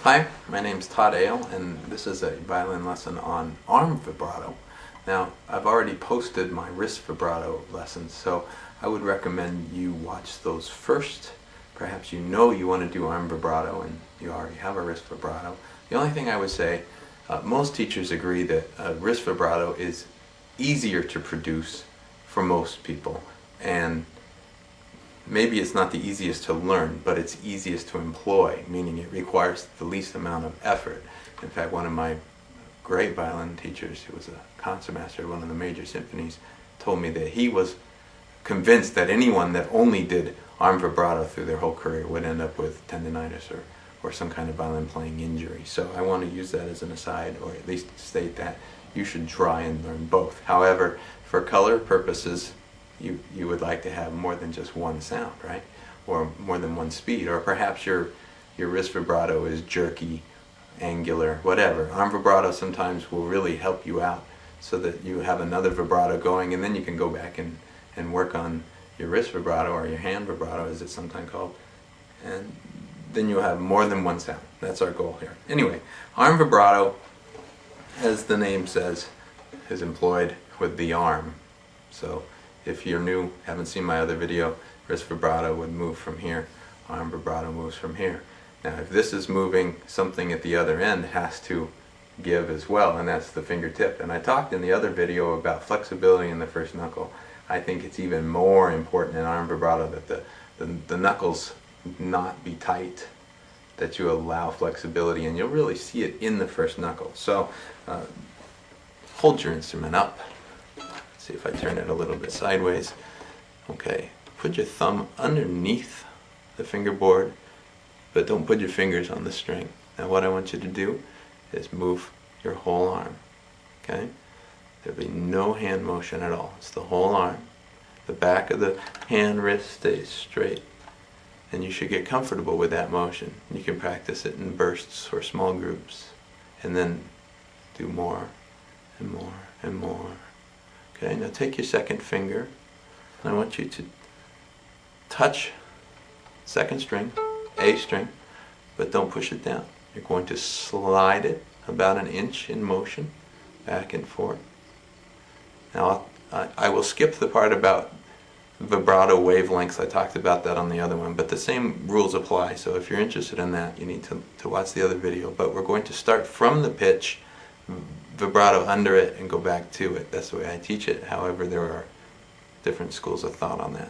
Hi, my name's Todd Ale, and this is a violin lesson on arm vibrato. Now, I've already posted my wrist vibrato lessons, so I would recommend you watch those first. Perhaps you know you want to do arm vibrato and you already have a wrist vibrato. The only thing I would say, most teachers agree that wrist vibrato is easier to produce for most people, and maybe it's not the easiest to learn, but it's easiest to employ, meaning it requires the least amount of effort. In fact, one of my great violin teachers, who was a concertmaster at one of the major symphonies, told me that he was convinced that anyone that only did arm vibrato through their whole career would end up with tendinitis or some kind of violin playing injury. So I want to use that as an aside, or at least state that you should try and learn both. However, for color purposes, you would like to have more than just one sound, right? Or more than one speed, or perhaps your wrist vibrato is jerky, angular, whatever. Arm vibrato sometimes will really help you out so that you have another vibrato going, and then you can go back and work on your wrist vibrato, or your hand vibrato as it's sometimes called, and then you'll have more than one sound. That's our goal here. Anyway, arm vibrato, as the name says, is employed with the arm. So if you're new, haven't seen my other video, wrist vibrato would move from here, arm vibrato moves from here. Now if this is moving, something at the other end has to give as well, and that's the fingertip. And I talked in the other video about flexibility in the first knuckle. I think it's even more important in arm vibrato that the knuckles not be tight, that you allow flexibility, and you'll really see it in the first knuckle. So hold your instrument up. See if I turn it a little bit sideways. Okay, put your thumb underneath the fingerboard, but don't put your fingers on the string. Now what I want you to do is move your whole arm. Okay? There'll be no hand motion at all. It's the whole arm. The back of the hand wrist stays straight, and you should get comfortable with that motion. You can practice it in bursts or small groups, and then do more and more and more. Okay, now take your second finger, and I want you to touch second string, A string, but don't push it down. You're going to slide it about an inch in motion, back and forth. Now I will skip the part about vibrato wavelengths. I talked about that on the other one, but the same rules apply, so if you're interested in that, you need to watch the other video. But we're going to start from the pitch, vibrato under it, and go back to it. That's the way I teach it. However, there are different schools of thought on that.